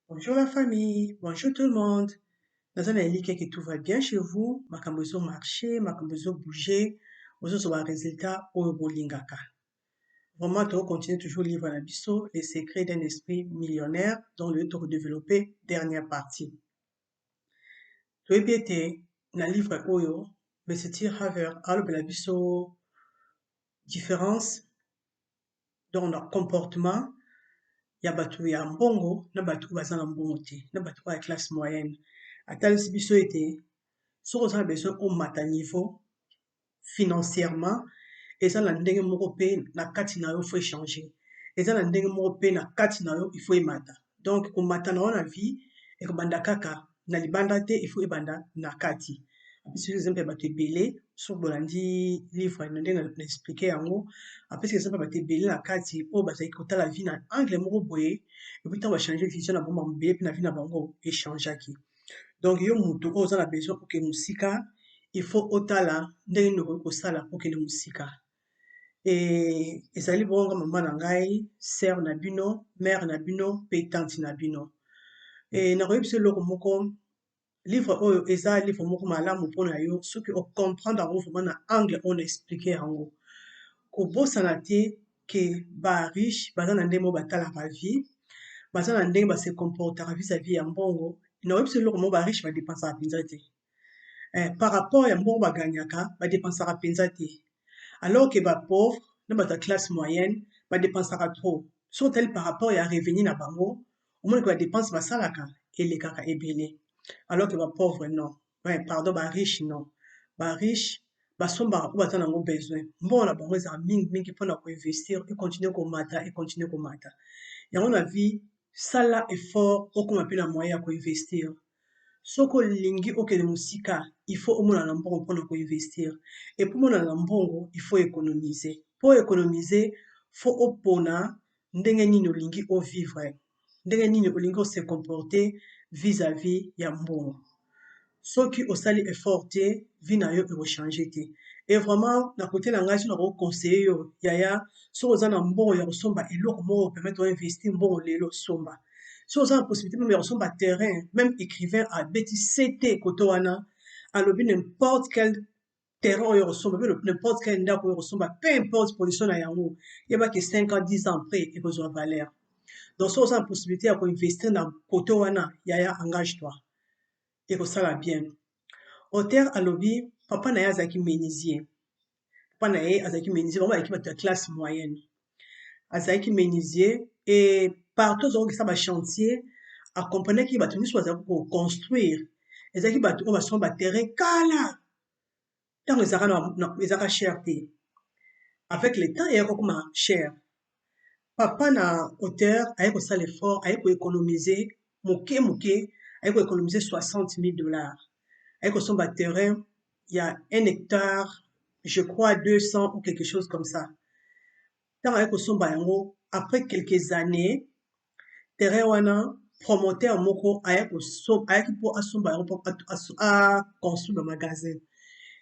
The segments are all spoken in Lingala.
Bonjour la famille, bonjour tout le monde. Dans un que tout va bien chez vous, makambozo marché, makambozo bouger, ozo un résultat au bolingaka. Vraiment, on continue toujours le livre à bisso, les secrets d'un esprit millionnaire, dont le tour développé, dernière partie. Le BT, na livre oyo, mais c'est Haver, alors la bisso, différence dans leur comportement, ya batu ya mbongo, na batu bazana mbongo te, na batu ya classe moyenne. Atalisi biso ete, soki oza na besoin omata niveau financièrement eza na ndenge moko mpe na kati na yo faut échanger eza na ndenge moko mpe na kati na yo il faut emata donc komata na yo na vie ekobanda kaka na libanda te il faut ebanda na kati apesi exemple ya bato ebele soki bolandi livre na ndenge na explike yango apesi exemple ya bato ebele na kati oyo bazalaki kotala vie na angle moko boye epuis ntango bachange vision na bango mobele mpe na vie na bango echangeaki. Donc yo mutu oyo oza na besoin okende mosika il faut otala ndenge nini okoki kosala okende mosika ezali bongo mama na ngai sere na bino mare na bino mpe tante na bino nakoyebi biso eloko moko livre oyo eza livre moko malamu mpona yo soki ocomprendre yango vraimen na angle oyo na explike yango kobosana te ke bariche baza na ndenge moko batalaka vie baza na ndenge base comportaka vis-à-vis ya mbongo nakoyebi biso eloko moko bariche badepensaka mpenza te par rapport ya mbongo baganyaka badepensaka mpenza te alors que bapauvre na bato ya classe moyenne badepensaka trop soki otali par rapport ya revenu na bango omonaka badepense basalaka elekaka ebele alors que bapauvre non pardon bariche non bariche basombaka mpo baza nango besoin mbongo na bango ezaka mingimingi mpona koinvestir econtinue komata yango na vie sala effort okoma mpe na moyen ya koinvestir soki olingi okende mosika il faut omona na mbongo mpona koinvestir epuis omona na mbongo il faut économiser mpo économiser fo opona ndenge nini olingi ovivre ndenge nini olingi ose comporter vis-à-vis ya mbongo soki osali effort te vie na yo ekochange te et vraiment na kote na ngai so nakoconseille yo yaya soki oza na mbongo ya kosomba eloko moko permettre oinvestir mbongo lelo somba so oza na possibilité même ya kosomba terrain même écrivain abeti ct kote wana alobi n'importe quel terrain oyo kosomba mpe n'importe quel ndako oyo kosomba peu importe position na yango yebaki 5 ans 10 ans après ekozwa valeur donc so oza na possibilité ya koinvestir na kote wana yaya engage toi ekosala bien auteur alobi papa na ye azalaki menuisier papa na ye azalaki menuisier bango bazalaki bato ya classe moyenne azalaki menuisier et partout ozokokisa bachantier akomprenaki bato nyonso bazalaki koconstruire ezalaki bato oyo basomba baterrain kala ntango ezalaka cher te avec le temps eyaki kokoma cher papa na auteur aye kosala effort aye koéconomiser moke moke aye koéconomiser 60 000 $. Aye kosomba terrain il y a 1 hectare je crois 200 ou quelque chose comme ça ntango aye kosomba yango après quelques années terrain wana promoteur moko ayaki mpo asomba yango mpo aconstruire bamagasin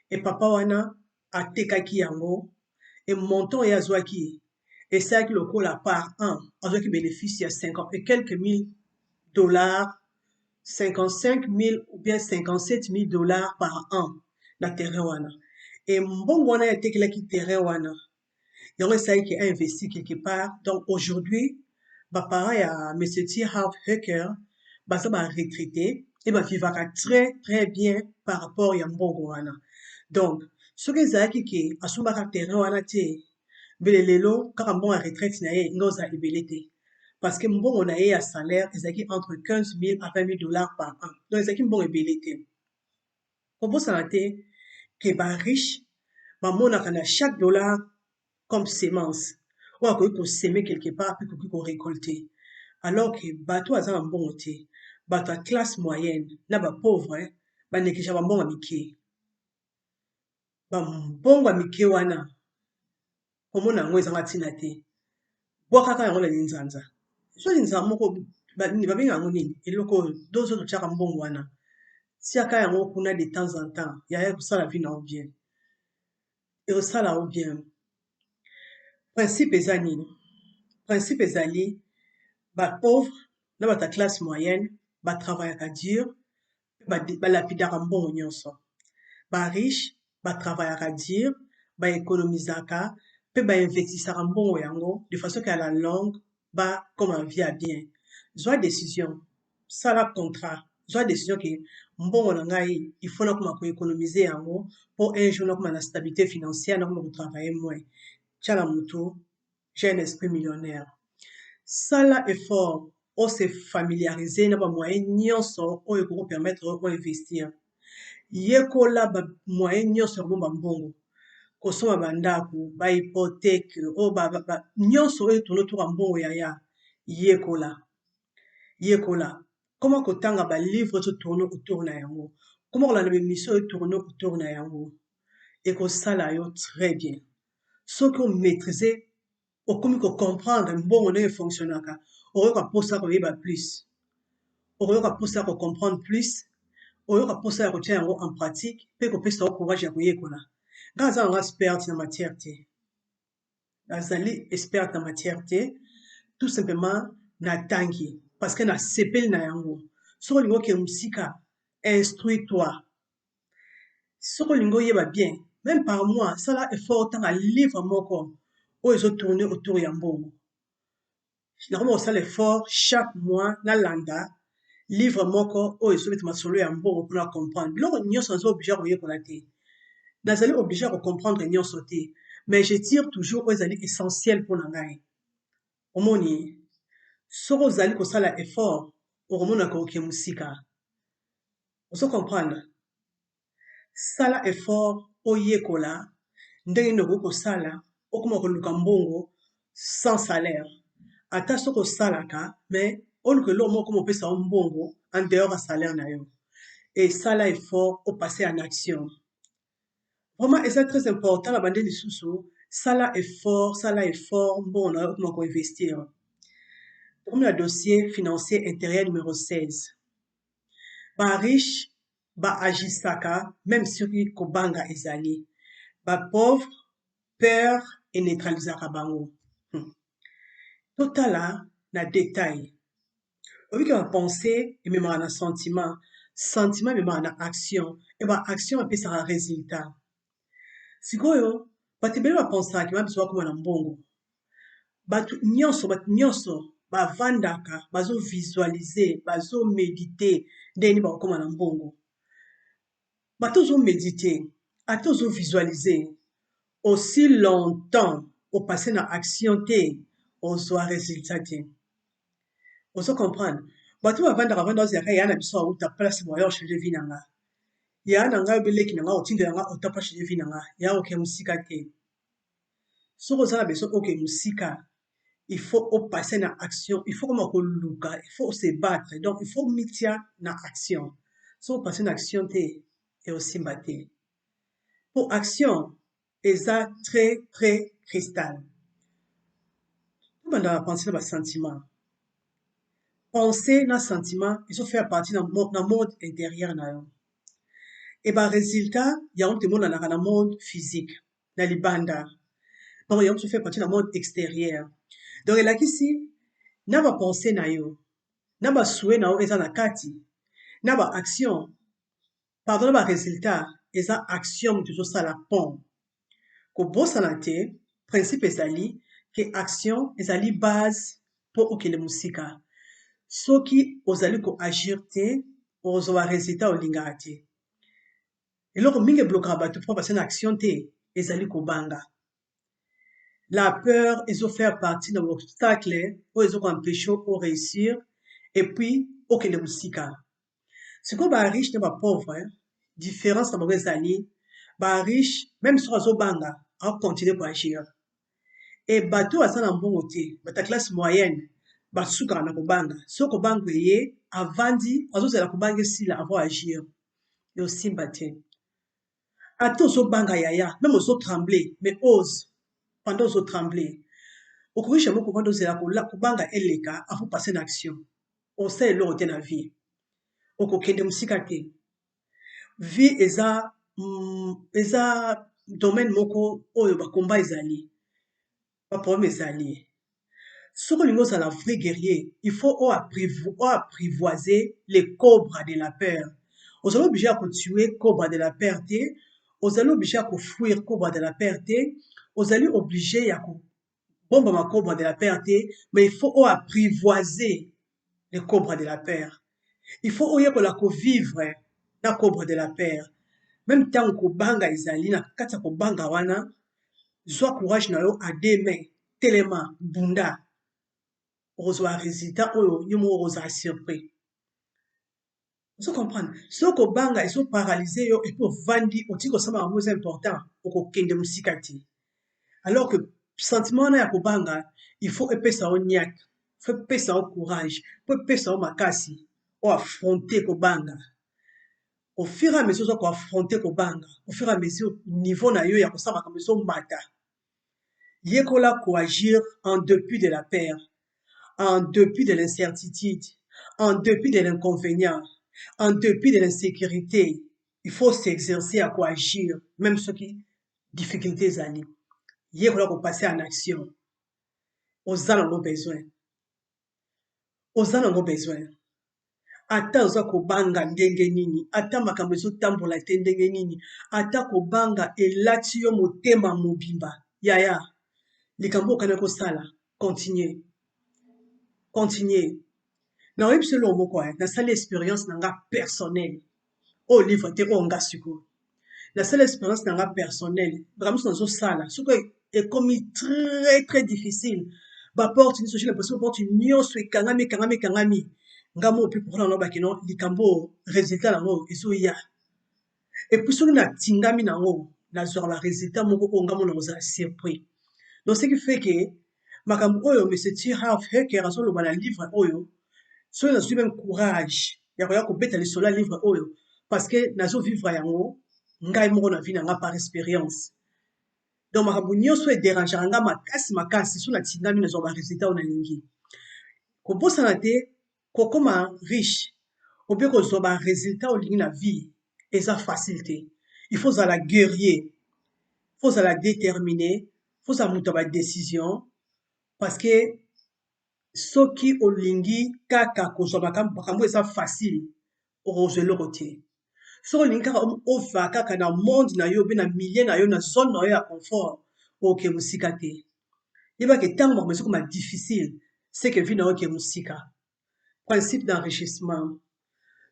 e papa wana atekaki yango e montant oyo azwaki esalaki lokola par an azwaki bénéfice ya 50 et quelques mille $, 55 000 ou bien 57 000 $ par an na terrain wana e mbongo wana atekelaki terrain wana yango esalaki ainvesti quelque part donc aujourd'hui baparent ya monsieur T. Harv Eker baza baretraité e bavivaka très très bien par rapport ya mbongo wana donc soki ezalaki ke asombaka terrain wana te mbele lelo kaka mbongo ya retraite na ye nga ozala ebele te parce que mbongo na ye ya salaire ezalaki entre 15 000 à 20 000 $ par an donc ezalaki mbongo ebele te kobosana te ke bariche bamonaka na chaque dollar comme semence oyo akoki koseme quelque part mpe koki korécolte alors ke bato aza na mbongo te bato ya classe moyenne na bapauvre banekisha bambongo ya mike bambongo ya mike wana komona yango ezanga ntina te bwakaka yango na linzanza so linzanza moko babenga yango nini eloko oyo dozo totiaka mbongo wana tiaka yango kuna de temps en temps yaya kosala vi na bien ekosala o bien principe eza nini principe ezali bapauvre na bata classe moyenne batravaillaka dur balapidaka mbongo nyonso. Bariche batravaillaka dur baéconomisaka mpe bainvestisaka mbongo yango de façon ke à la longue bakoma vie ya bien. Zwa décision sala contrat zwa décision ke mbongo na ngai il faut nakoma koéconomiser yango mpo un jour nakoma na stabilité financière nakoma kotravaille moins. Tia na motu j'ai un esprit millionnaire. Sala effort ose familiariser na bamoyen nyonso oyo ekokopermettre oinvestir. Yekola bamoyen nyonso ya kobomba mbongo kosomba bandako bahypothèque oyo nyonso oyo tourne autour ya mbongo yaya yekola koma kotanga balivre tourne autour na yango koma kolanda bemission oyo tourne autour na yango ekosala yo très bien soki omaîtrise okomi kocomprendre mbongo ndenge efonctionnaka okoyoka mposa koyeba plus okoyoka mposa ya kocomprendre plus oyoka mposa ya kotia yango en pratique mpe kopesa yo courage ya koyekola nga aza nanga experte na matière te nazali experte na matière te tout simplement natangi parce que nasepeli na yango soki olingi okende mosika instruis toi soki olingi oyeba bien même par mois sala effort otanga livre moko oyo ezotourne autour ya mbongo nakoma kosala effort chaque mois nalanda livre moko oyo ezobeta masolo ya mbongo mpona comprendre biloko nyonso naza oblige koyekola te nazali oblige kocomprendre nyonso te mais je tire toujours oyo ezali essentiel mpona ngai omoni soki ozali kosala effort okomonaka oke mosika ozo comprendre sala effort oyekola ndenge nini okoki kosala okoma koluka mbongo sans salaire ata soki osalaka mais oluka eloko moko okoma opesa yo mbongo en dehors ya salaire na yo esala effort opasse en action vraiment eza très important na bande lisusu sala effort mbongo na yo okoma koinvestir comme le dossier financier intérieur numéro 16 bariche baagisaka même soki kobanga ezali bapauvre peur eneutralisaka bango totala na détail oyoki bapense ememaka na sentiment ememaka na action e baaction epesaka résultat sikoyo bato ebele bapensaka kima biso bakóma na mbongo bato nyonso bavandaka bazovisualize bazomedite ndenge bakokóma na mbongo bato ozomedite ata ozovisualize aussi longtemps opasse na action te ozwa résultat te ozo comprendre bato bavandaka vanda ozalaka ya na biso auta place moya ochange vie na nga ya na ngai obeleki na nga otindela nga ota pa change vie na nga ya oke mosika te soki oza na besoin oke mosika il faut opasse na action il faut koma koluka il faut se battre donc il faut mitia na action soki opasse na action te eosimba te po action eza très très cristal tobanda bapense na basentiment penser na sentiment ezofaire partie na monde intérieur na yo e baresultat yango temonanaka na monde physique na libanda donc yango tofaire partie na monde extérieur donc elakisi na bapense na yo na basouet na yo eza na kati na baaction pardon na baresultat eza action moto ezosala pont kobosana te principe ezali ke action ezali base mpo okende mosika soki ozali koagir te ozwa baresultat olingaka te eloko mingi eblokaka bato mpo base na action te ezali kobanga la peur ezofaire partie na obstacle oyo ezokoempêche oréussir epuis okende mosika sikoyo bariche na bapauvre différence na bango ezali bariche même soki azobanga akocontinue koagir e bato aza na mbongo te bata classe moyenne basukaka na kobanga soki kobanga eye avandi azozela kobanga esila avant agir eosimba te ata ozobanga yaya meme ozotremble mais ose pendant ozotremble okoki jamai kovanda ozela kobanga eleka avant passe na action osala eloko te na vie okokende mosika te vie eza domaine moko oyo bakomba ezali baproblème ezali Ce que nous sommes vrai guerrier, il faut apprivoiser les cobras de la peur. Vous allez obligé à tuer cobra de la peur, vous allez obligé à fuir cobra de la peur, vous allez obligé à bomber ma cobra de la peur, mais il faut apprivoiser les cobras de la peur. Il faut vivre na cobra de la peur. Même tant que banga ezali na kati ko banga wana, zwa courage na yo à deux mains, tellement bunda. Okozwa résultat oyo nyimo okozala surpris. Vous comprenez? Ce que banga ils sont paralysés yo et pour vandi oti ko sama mo important okokende musika ti. Alors que sentiment na ya kobanga il faut epesa o nyak, faut epesa o courage, faut epesa o makasi o affronter kobanga. Au fur et à mesure qu'on affronter kobanga, au fur et à mesure niveau na yo ya kosama comme so mata. Yekola ko agir en dépit de la peur, en dépit de l'incertitude, en dépit de l'inconvénient, en dépit de l'insécurité. Il faut s'exercer à quoi agir, même ce qui difficultés années. Yekola ko passer en action. Aux en ont besoin. Aux en ont besoin. Ata oza kobanga ndenge nini, ata makambo ezotambola te ndenge nini, ata kobanga elati yo motema mobimba. Yaya, likambo okana kosala, continuez. Continuez. Na oyebi se lo moko nasali expérience na nga personnelle. O livre te o nga siko. Nasali expérience na nga personnelle. Vraiment nazo sala, soko ekomi très difficile. Ba porte ni so j'ai l'impression porte nyonso ekangami. Ngamo opi pour na bakino likambo résultat nango ezoya. Et puis soki na tingami nango nazwa ba résultat moko o ngamo na oza surpris. Donc ce qui fait que makambo oyo monsieur T.Harv Eker azo loba na livre oyo so na suis même courage ya koya kobeta lisolo ya livre oyo parce que nazo vivre yango ngai moko na vie na nga par expérience. Donc makambo nyonso e déranger nga makasi so na tingami nazwa ba résultat na lingi. Kobosana te kokoma riche ou bien kozwa ba résultat olingi na vie eza facilité. Il faut la guerrier, faut la déterminer, faut la muta ba décision parce que soki olingi kaka kozwa makambo eza facile okozwa eloko te. So olingi kaka ova kaka na monde na yo be na milieu na yo na zone na yo ya confort oke musika te. Yeba ke tango makambo ezokoma difficile c'est que vie na yo ke musika. Principe d'enrichissement.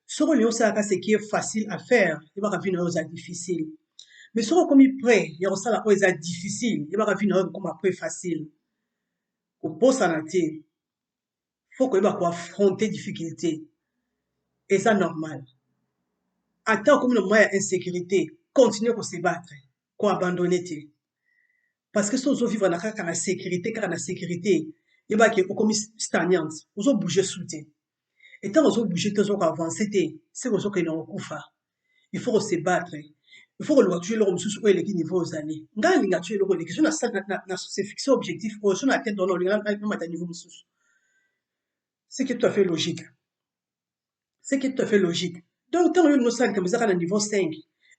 Ce qui est facile à faire, il va revenir difficile. Mais ce qui est prêt, il va difficile, il va revenir comme après facile. Au poste en il faut que va affronter difficulté. Et ça normal. Attends comme le moyen insécurité, continuer à se battre, qu'on abandonner. Parce que si on vivre dans la sécurité, il va être comme stagnante, on va bouger sous terre. Et tant qu'on bouge, tant qu'on avance, c'est qu'on que nous kufa. Il faut se battre. Il faut que nous tuer l'homme sous les niveaux aux années. Nga linga tuer l'homme les questions na se fixer objectif pour son atteindre dans le niveau sous. C'est qui est tout à fait logique. C'est qui est tout à fait logique. Donc tant que nous sommes comme ça à niveau 5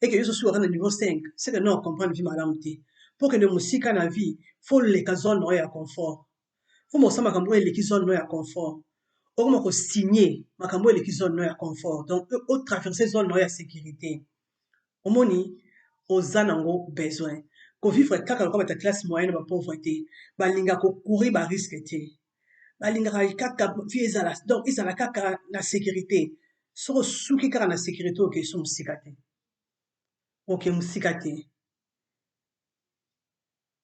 et que nous sommes à niveau 5, c'est que nous comprenons vie malamté. Pour que nous musique na vie, faut les zones à confort. Faut mo sama kambo les zones à confort. Okoma ko signer makambo eleki zone ya confort donc au traverser zone ya sécurité omoni oza nango besoin ko vivre kaka ko bata classe moyenne ba pauvreté balinga ko courir ba risque te balinga kaka vie ezala donc ezala kaka na sécurité so suki kaka na sécurité ok so musika te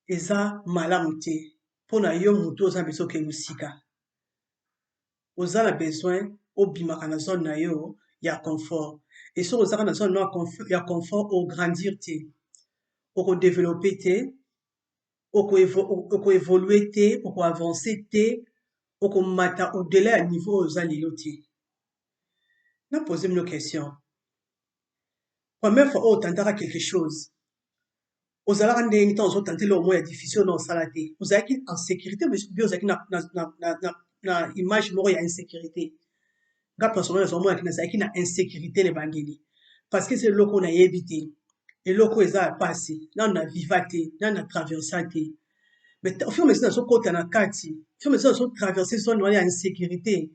eza malamu te pona yo mutu oza beso ke musika. Vous avez besoin obimaka na zone na yo ya confort et so ozaka na zone ya confort au grandir te oko développer te oko évoluer te oko avancer te oko mata au-delà ya niveau oza lelo te. Na poser une question. Première fois otantaka quelque chose ozalaka ndenge temps ozotante le moins difficile na osala te ozalaki en sécurité mais ozalaki na image moko ya insécurité. Nga personnellement zo mona kinazaki na insécurité le bangeli parce que c'est loko na yebité et loko eza passé na vivate na traversate Mais au fur et à mesure que côté na kati, au fur et à mesure que traverser zone wana ya insécurité,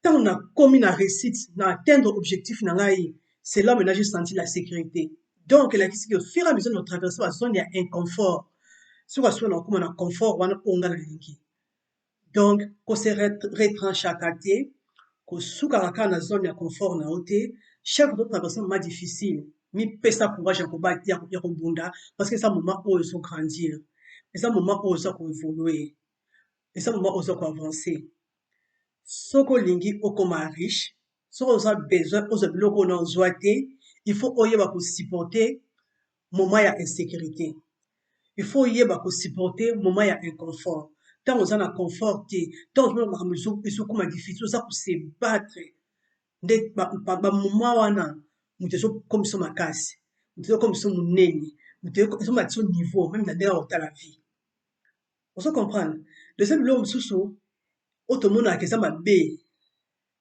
tant on a commis na réussite, na atteindre objectif na ngai, c'est là maintenant j'ai senti la sécurité. Donc la kisi au fur et à mesure de traverser la zone ya inconfort, sur la zone on a confort wana onga na lingi. Donc ko se retranche à côté, ko suka kaka na zone ya confort na ote, chaque fois traverser moment difficile, mi pesa courage ya ko bunda parce que ça moment où ils sont grandir. Et ça moment où ils sont évoluer. Et ça moment où ils sont avancer. Soko lingi okoma riche, soko oza besoin oza biloko na ozwa te, il faut oyeba ko supporter moment ya insécurité. Il faut oyeba ko supporter moment ya inconfort. Tant oza na confort te, tant oza na makambo ezokoma difficile, oza ko se battre. Nde ba moment wana moto ezokomisa makasi, moto ezokomisa monene, moto ezomatisa niveau même na ndenge ya kotala vie. Ozo comprendre? Deuxième biloko mosusu oyo tomonaka eza mabe,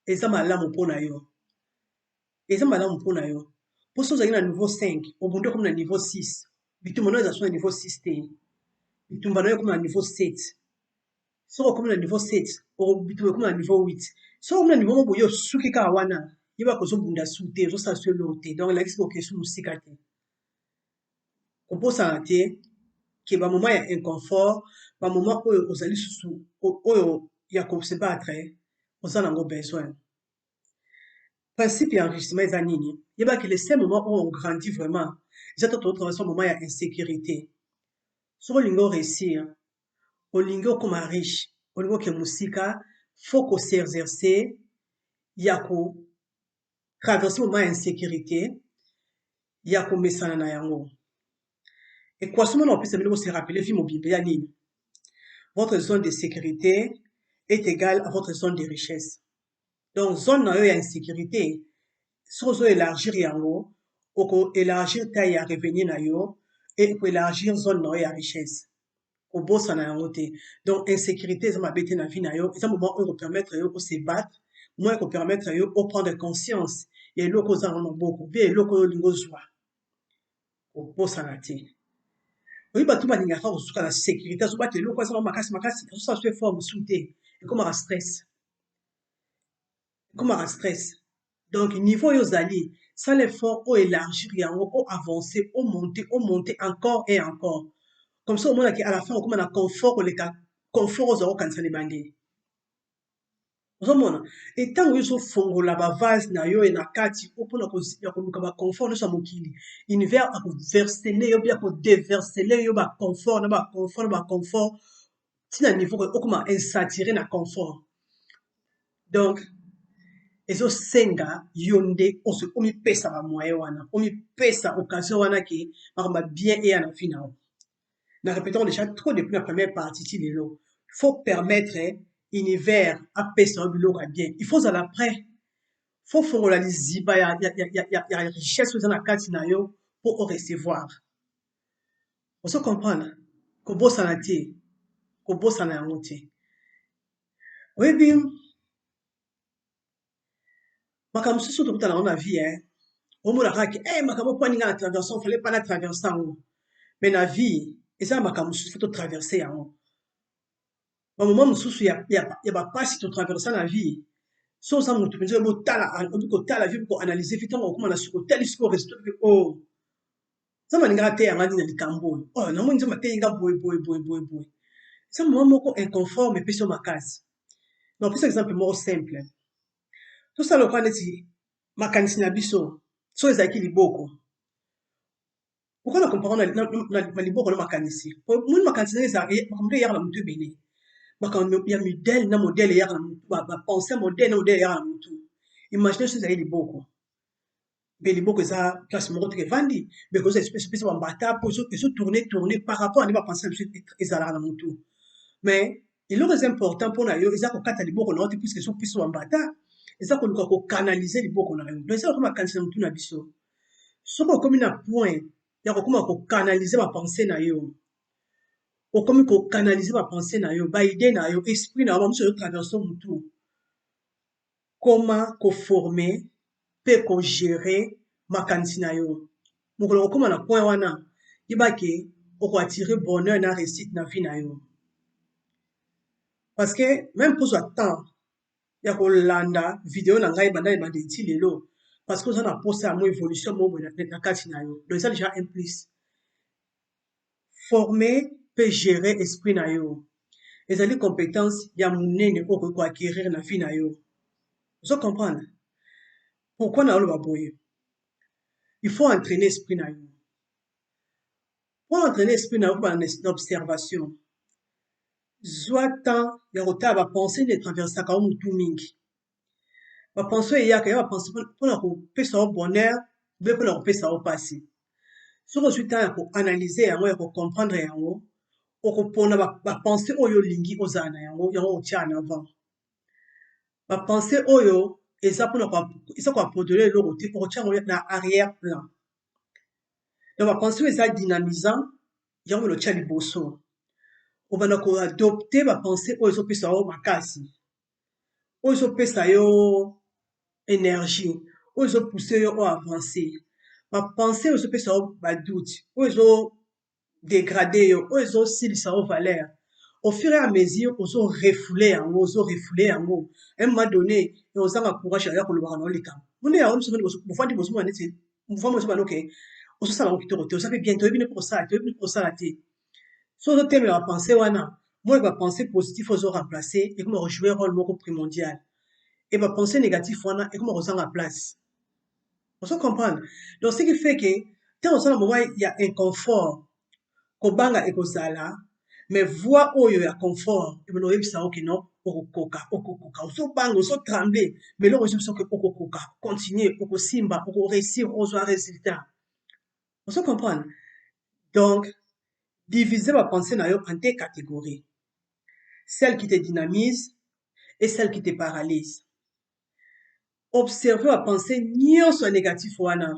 eza malamu mpona yo, eza malamu mpona yo. Mpo so ozalaki na niveau 5 obundi okomi na niveau 6, bitumba na yo eza so na niveau 6 te, bitumba na yo ekomi na niveau 7. Soki okomi na niveau 7 bitumba ekomi na niveau 8. Soki okomi na niveau moko boye osuki kaka wana yeba kozobunda su te, ozosala so eloko te, donc elakisi koke su mosika te. Kobosana te ke bamoment ya inconfort, bamoment oyo ozali susu oyo ya kose battre, oza nango besoin. Principe ya enrichissement eza nini? Yebaki le seul moment où on grandit vraiment, eza to totraverse moment ya insécurité. Soki olingi oréussir, olingi okoma riche, olingi oke mosika, faut ko s'exercer ya ko traverser moment ya insécurité, ya komesana na yango. Équation wana opesa bino se rappeler vie mobimba ya nini? Votre zone de sécurité est égale à votre zone de richesse. Donc zone na yo ya insécurité, si ozo élargir yango, oko élargir taille ya revenu na yo et ko élargir zone na yo ya richesse. Kobosana yango te. Donc insécurité eza mabe te na vie na yo, eza moment oyo permettre yo ko se battre, moment ko permettre yo ko prendre conscience ya eloko oza na maboko, pe eloko oyo olingi ozwa. Kobosana te. Oui, bato balingaka kosuka na sécurité, azobata eloko aza makasi makasi, azosala so effort mosusu te, ekomaka stress. Ekomaka stress. Donc niveau oyo ozali, sala effort o élargir yango, o avancer, o monter encore et encore. Comme ça omonaki à la fin okoma na confort koleka confort ozwa kokanisa na ebandeli. Ozomona etango yo ozofongola bavase na yo e na kati mpona ya koluka baconfort nyonso ya mokili, univers akoversele yo mpe akodeversele yo baconfort na baconfort na baconfort ntina niveau okoma insaturé na confort. Donc ezosenga yo nde omipesa bamoyen wana, omipesa occasion wana ke makambo bien eya na vie na yo. Na répétons déjà trop depuis la première partie ti lelo, il faut permettre univers apesa biloko bien. Il faut zala prêt. Faut fongola liziba ya richesse oza na kati na yo pour recevoir. On se comprendre. Kobosana te, kobosana yango te. Oyebi makambo mosusu tokutana yango na vie, omonaka ke makambo mpo aninga na traverse fallait pas na traverse yango. Mais na vie eza makambo mosusu faut totraverse yango. Bamoment mosusu ya bapasi totraverse na vie, so oza moto mpenza oyebi kotala vie koanalyse vi ntango okoma na suki otali sikoyo résultat mpe o nzambe alingaka te yanga nini na likambo oyo namoni nzambe ateyinga boye eza moma moko inconforme epesi yo makasi. Na opesa exemple moko simple, tosala lokola neti makanisi na biso so ezalaki liboko, pourquoi na compara na liboko na makanisi? Moni makanisi ndenge ezalaka makambo eyaka na motu ebele, makambo ya modele na modele eyaka na motu, bapense modele na modele eyaka na motu. Imagine so ezalaki liboko, mpe liboko eza place moko teke evandi, mpe koza espèce bambata po ezotourne par rapport ane bapense na biso ezalaka na motu. Mais eloko eza important mpona yo eza kokata liboko na yo te puiske ezopesa bambata, eza koluka kokanalize liboko na yo. Donc eza kokoma makanisi na motu na biso. Soki okomi na point ya kokoma kokanalize bapense na yo, okomi kokanalize bapense na yo, baide na yo, esprit na yo, bamosusu ezotraverse motu, koma koforme mpe kogere makanisi na yo. Mokolo kokoma na point wana yebake attirer bonheur na réussite na vie na yo. Parce que même pour ce temps, ya kolanda vidéo na ngai banda ebanda eti lelo parce que oza na posa ya mo évolution mo boye na kati na yo. Donc eza déjà un plus. Former peut gérer esprit na yo. Ezali compétence ya munene oyo ko acquérir na vie na yo. Vous comprendre? Pourquoi na oloba boye? Il faut entraîner esprit na yo. Pour entraîner esprit na yo ba na observation. Zwa temps ya kotala ba pensée ne traversa ka mutu mingi. Ba pensée eyaka ya ba pensée pona ko pesa o bonheur, be pona ko pesa o passé. Soki ozwi temps ya koanalyse yango ya kocomprendre yango okopona bapense oyo olingi ozala na yango otia en avant. Bapense oyo eza koaprodole eloko te okotia yango na arrière plan. Donc bapense oyo eza dynamisant yango melo otia liboso. Obanda koadopte bapense oyo ezopesa yo makasi, oyo ezopesa yo énergie, oyo ezopousse yo oavancer. Bapense oyo ezopesa yo badoute, oyo ezodégrade yo, oyo ezosilisa yo valeur. Au fur et à mesure ozo refoule yango, à un moment donné ozanga courage ya kolobaka na likambo mone ya mofandi bozomona neti mofandi bozomana oke ozosala ngo kitoko te oza mpe bien toyebi ne kosala te so ozotemela bapense wana moi bapense positif ozoremplace ekoma rejouer rôle moko primordial et bapense négatif wana ekoma kozanga place. Ozo comprendre? Donc ce qui fait que tant ozala moment ya inconfort kobanga ekozala mais voix oyo ya confort ebona oyebisa oke non okokoka ozobanga ozotremble mais loko oyebisa oke okokoka continuer okosimba okoréussir ozwa résultat. Ozo comprendre? Donc diviser bapense na yo en deux catégories, celle qui te dynamise et celle qui te paralyse. Observer bapense nyonso négatif wana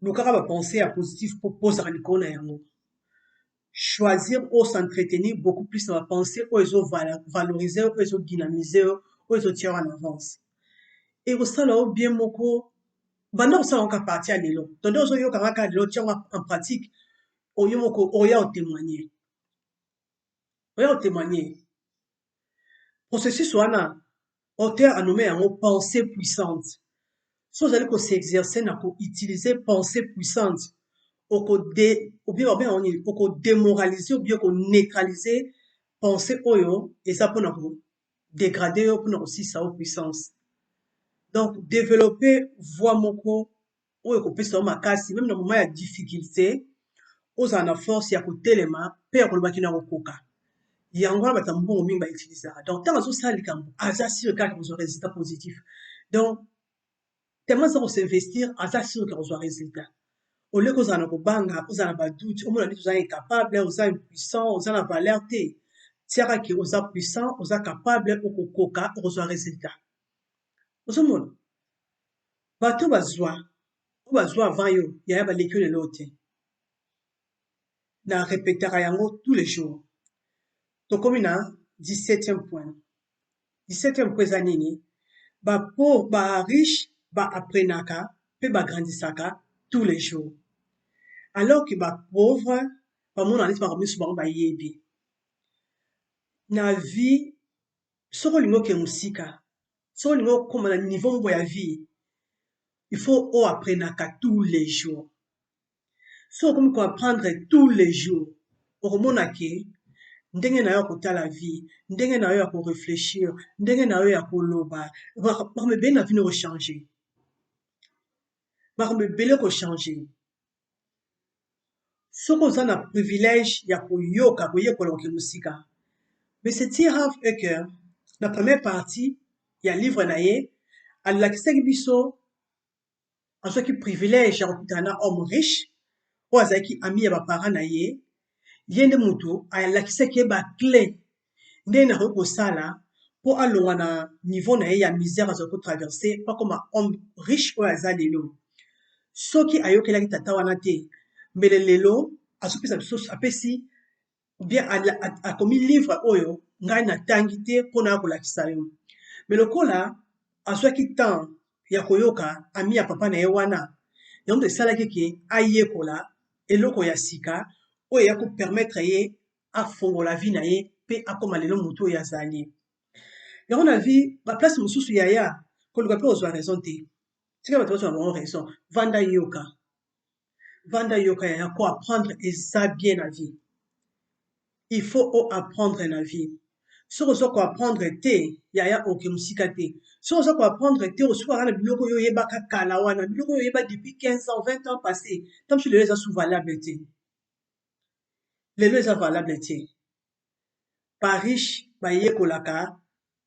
lukaka bapense ya positif po pozala likolo na yango. Choisir ou s'entretenir beaucoup plus dans la pensée ou ils ont valorisé ou ils ont dynamisé ou ils ont tiré en avance. Et au sein là bien moko banda ça on partir à l'élo. Donc aux yo kaka l'élo tient en pratique au yo moko oya témoigner. Oya témoigner. Processus wana auteur a nommé un mot pensée puissante. Si vous allez s'exercer na ko utiliser pensée puissante ou bien démoraliser ou bien neutraliser pensée oyo et ça pour nous dégrader pour nous aussi sa puissance. Donc développer voix moko oyo ko pesa makasi même dans moment ya difficulté aux en force ya ko telema père ko bakina ko koka yango ba tambo mingi ba utiliser. Donc tant azo sali kambo aza sûr que vous aurez résultat positif. Donc tellement ça on s'investir aza sûr que vous aurez résultat. Au lieu que vous en avez banga, vous en avez doute, au moins vous êtes incapable, vous êtes impuissant, vous en avez valeur. Tiara qui vous êtes puissant, vous êtes capable, vous coca, vous avez résultat. Vous avez monde. Bateau bazwa, ou bazwa avant yo, ya ba l'école de l'autre. Na répétera yango tous les jours. Donc comme na 17e point. 17e point zanini, ba pauvre, ba riche, ba apprenaka, pe ba grandissaka tous les jours. Alors que ba pauvre ba mona neti ba komisu bango ba yebi na vie soko lingo ke musika soko lingo koma na niveau moko ya vie il faut o apprenaka tous les jours soko komi ko apprendre tous les jours okomona ke ndenge na yo kotala vie ndenge na yo ya ko réfléchir ndenge na yo ya koloba bakomebele na vie ne ko changer bakomebele ko changer. Soko oza na privilège ya koyoka koyekola oke musika mais c'est très rare que la première partie ya livre na ye alakisaki biso azwaki privilège ya kokutana na homme riche oyo azalaki ami ya baparent na ye ye nde moto alakisaki ye baclé ndenge nakoki kosala mpo alongwa na niveau na ye ya misère azalaki kotraverse mpo akoma homme riche oyo aza lelo soki ayokelaki tata wana te mbele lelo azopesa biso apesi bien akomi livre oyo ngai natangi te mpona kolakisa yo mais lokola azwaki temps ya koyoka ami ya papa na ye wana yango esalaki ke ayekola eloko ya sika oyo ya kopermettre ye afongola vie na ye mpe akoma lelo motu oyo azali. Yango na vie baplace mosusu yaya koluka mpe ozwa raison te, tika bato bazwa bango raison, vanda yoka yaya ko apprendre eza bien na vie. Il faut apprendre na vie. Soki oza koapprendre te yaya oke mosika te, soki oza koapprendre te osukaka na biloko oyo oyebaka kala wana, biloko oyo oyeba depuis 15 ans 20 ans passé, ntango mosusu lelo eza sous valable te, lelo eza valable te. Bariche bayekolaka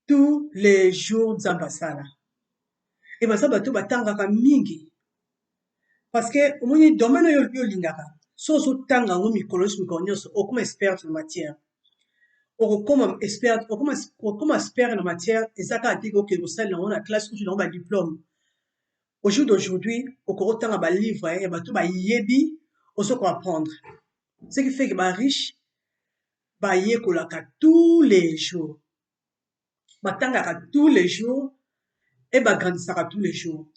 tous les jours nzambe asala, e baza bato batangaka mingi parce que omoni domaine oyo olingaka soki ozotanga yango mikolo nyonso okoma expert na matière, okoma expert na matière eza kaka te okende kosalela yango na classe ozwi yango badiplôme. Au jour d'aujourd'hui okokotanga balivre ya bato bayebi ozo koapprendre, ce qui fait que bariche bayekolaka tous les jours, batangaka tous les jours et bagrandisaka tous les jours.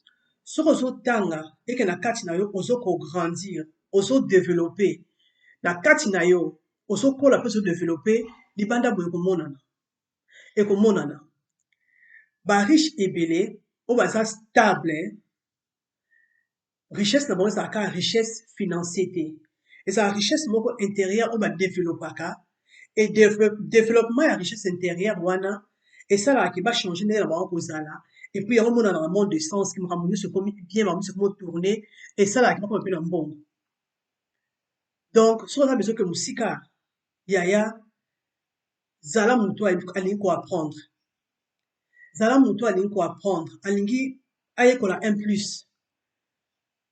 Soki ozotanga eke na kati na yo ozo kograndir, ozo développer na kati na yo ozokola mpe ozodeveloppe, libanda boye ekomonana. Bariche ebele oyo baza stable, richesse na bango ezalaka richesse financier te, ezala richesse moko intérieure oyo badevelopaka, e développement ya richesse intérieure wana esalaka ke bachange ndenge na bango kozala, et puis yango monana na monde de sens, ke makambo nyonso ekomi bien, makambo nyonso ekomi tourne, esalaka ke bakoma mpe na mbongo. Donc soki oza besoin ke mosika yaya zala motu alingi koapprendre, zala motu alingi koapprendre, alingi ayekola 1+,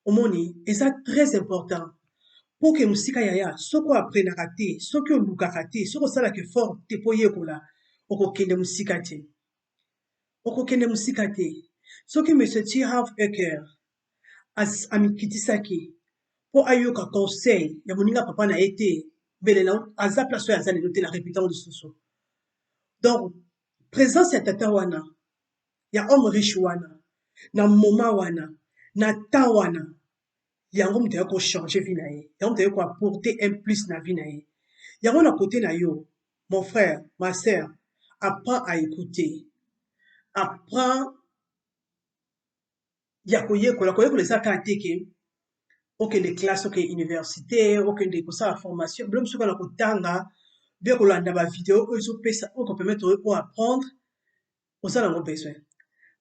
omoni eza très important po ke mosika yaya soki oaprenaka te, soki olukaka te, soki osalaka effort te po yekola, okokende mosika te, okokende mosika te. Soki monsieur T. Harv Eker amikitisaki po ayoka conseil ya moninga papa na ye te, belela aza place oyo aza lelo te, na répétant lisusu. Donc présence ya tata wana ya homme riche wana na moma wana na temps wana, yango moto ayako changer vie na ye, yango moto ayako apporter 1+ na vie na ye. Yango na côté na yo mon frère ma sœur, apprends à écouter, apprends ya koyekola eza kaka te ke okende classe, okende université, okende kosala formation, bilo mosuku na kotanga bien kolanda bavideo oyo ezopesa oyo kopermettre oyo apprendre, oza nango besoin.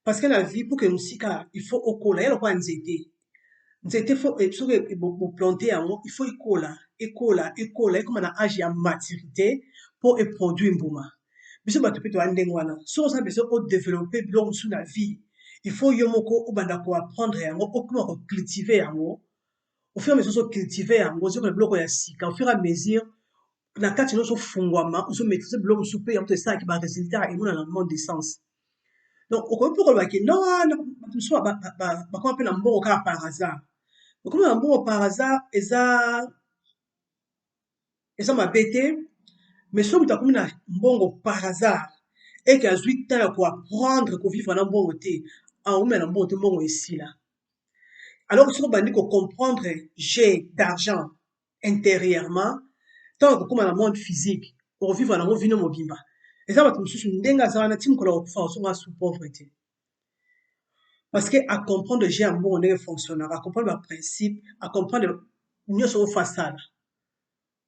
Parce que la vie pour que mosika il faut okola ya lokola nzete soki boplante yango il faut ekola ekoma na age ya maturité po eproduire mbuma. Biso bato mpe toya ndenge wana, soki oza besoin odévelopper biloko mosusu na vie, il faut yo moko obanda koapprendre yango, okoma kocultive yango, au fur et à mesure ozocultive yango ozokona biloko ya sika, au fur et à mesure na kati nyonso ofungwama ozomaîtrise biloko mosusu mpe yango esalaki baresultat emonana na monde de sens. Donc okoki mpe koloba ke non bato mosusu bakoma mpe na mbongo kaka par hasard, okoma na mbongo par hasard eza mabe te, mais soki moto akomi na mbongo par hasard eke azwi temps ya koapprendre kovivre na mbongo te, aomela na mbongo te, mbongo esila. Alors que soki obandi kocomprendre j'ai d'argent intérieurement, ntango okokoma na monde physique okovivre nango vino mobimba. Eza bato mosusu ndenge aza wana ti mokolo akokufa osonga sous pauvreté, parce que acomprendre j'ai ya mbongo ndenge fonctionnaka, acomprendre baprincipe, acomprendre nyonso oyo fasala.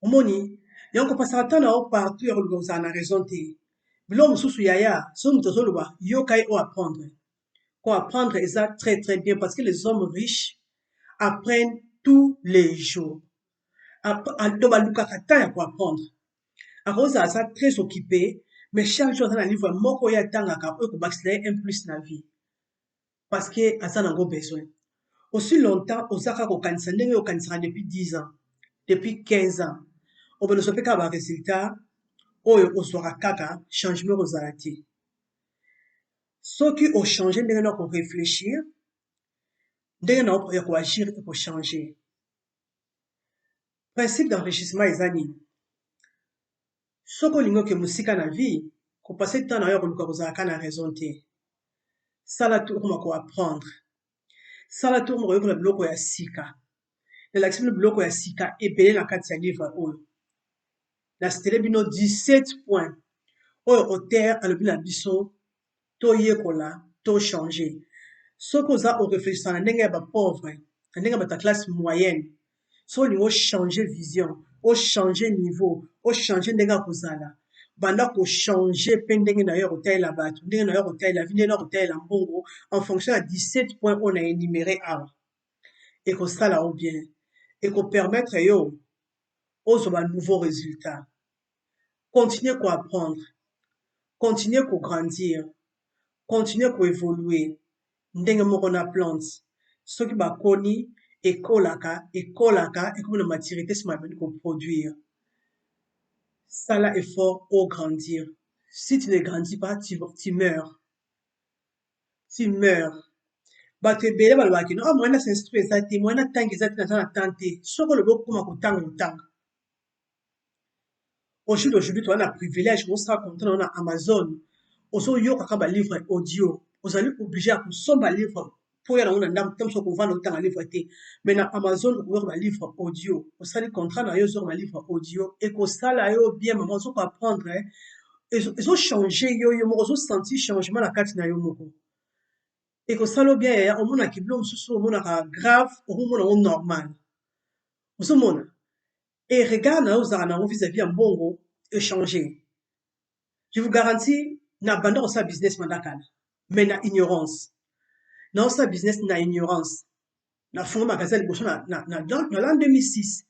Omoni yango kopasaka ntan na yo partout ya koluka kozala na raison te, biloko mosusu yaya soki moto azoloba yoka ye oapprendre. Koapprendre eza très très bien, parce que les hommes riches apprennent tous les jours, balukaka ntan ya koapprendre. Akozala aza très occupé, mais chaque jour aza na livre moko oyo atangaka oyo kobakisela ye 1+ na vie, parce que aza nango besoin. Aussi longtemps oza kaka kokanisa ndenge okanisaka depuis 10 ans, depuis 15 ans, obanda ozwa mpe kaka baresultat oyo ozwaka kaka changement kozala te. Soki ochange ndenge na koréfléchir, ndenge na ya koagir ekochange. Principe d'enrichissement eza nini? Soki olingi oke mosika na vie, kopase temps na yo koluka kozalaka na raison te, sala to okoma koapprendre, sala to okoma koyekola biloko ya sika, nalakisi bino biloko ya sika ebele na kati ya livre oyo. Nasitele bino 17 points oyo auteur alobi na biso toyekola tochange. Soki oza orefléchissa na ndenge ya bapauvre, na ndenge ya bato ya classe moyenne, so olingi ochange vision, ochange niveau, ochange ndenge ya kozala, banda kochange mpe ndenge na yo ya kotalela bato, ndenge na yo ya kotalela vi, ndenge na yo ya kotalela mbongo, en fonction ya 17 points oyo na énuméré awa. Ekosala yo bien, ekopermettre yo ozwa ba nouveau résultat. Continuez à apprendre, continuez à grandir, continuez à évoluer. Ndenge moko na plante. Soki bakoni ekolaka ekomi na maturité si mabandi ko produire. Sala effort au grandir. Si tu ne grandis pas, tu meurs. Tu meurs. Bato ebele balobaki no, mwana s'instruire eza te, mwana tanga eza te, naza na temps te. Soko lobi okoma kotanga otanga. Aujourd'hui, tu as un privilège, on sera content dans Amazon. Ozo yo kaka ba livre audio. Ozali obligé à consommer ba livre pour y aller dans ndam tam so ko vendre autant livre te. Mais na Amazon ko ba livre audio. Osali contrat na yo sur ba livre audio et ko sala yo bien maman so ko apprendre ils ont changé yo yo mo zo senti changement na kati na yo moko. Et ko sala bien ya o mona kiblo mususu o mona grave o mona normal. Ozo mona et regarde na ozala na vis-à-vis ya mbongo échanger. Je vous garantis, na banda osa business mandakana, mais na ignorance. Na osa business na ignorance. Na fonds magasin liboso dans l'an 2006,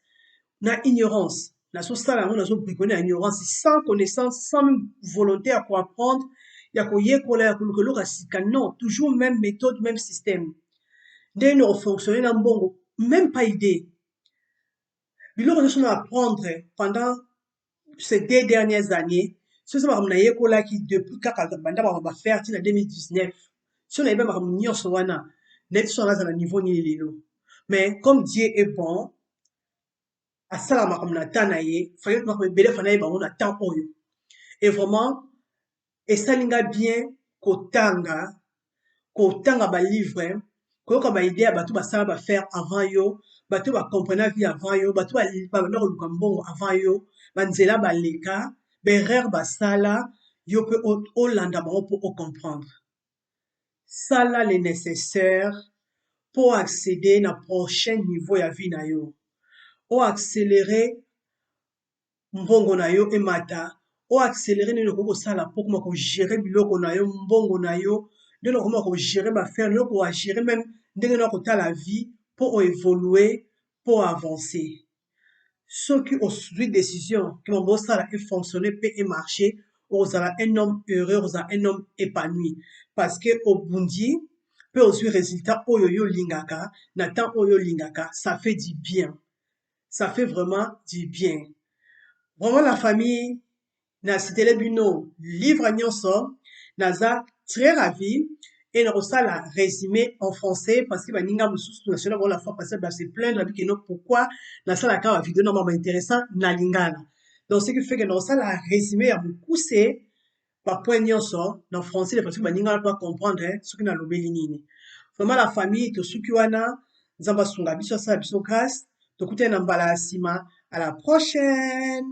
na ignorance. Na so sala na so briconner ignorance, sans connaissance, sans même volonté à apprendre, ya ko yekola ya kolokolo kasika, non, toujours même méthode, même système. Dès nous fonctionner na mbongo, même pas idée. Biloko nous apprendre pendant ces 2 dernières années. Ce que je yekola qui depuis kaka banda ba faire en 2019. Si on avait même nyonso wana, net sur na niveau ni lelo. Mais comme Dieu est bon, à ça la comme na tanaye, fallait que bele fanaye ba on attend oyo. Et vraiment et ça linga bien kotanga ba livre, ko ba idée ba tout ba ça ba faire avant yo, ba tout ba comprendre vie avant yo, ba tout ba na ko mbongo avant yo, ba nzela ba leka. Berrer basala yo pe olanda bango pour comprendre. Sala le nécessaire pour accéder na prochain niveau ya vie na yo. O accélérer mbongo na yo emata. O accélérer ne ko sala pour comment ko gérer biloko na yo mbongo na yo. De comment ko gérer ba faire no ko gérer même ndenge na ko ta la vie pour évoluer, pour avancer. Ceux qui ont suivi décision, qui ont bossé et fonctionné et marché, on a un homme heureux, on a un homme épanoui. Parce que au Bundi, peut aussi résultat oyo lingaka, Nathan oyo lingaka, ça fait du bien. Ça fait vraiment du bien. Vraiment la famille, na cité bino, livre nyonso, naza très ravi. Et nous ça la résumé en français parce que baninga mususu national la fois passée bah c'est plein de que pourquoi na ça la ka vidéo normalement intéressant na lingala. Donc ce qui fait que nous ça la résumé à beaucoup c'est par point nyonso en français parce que baninga pas comprendre ce que na lobeli nini. Vraiment la famille to suki wana nzamba sunga biso ça biso grâce to kuté na mbala sima à la prochaine.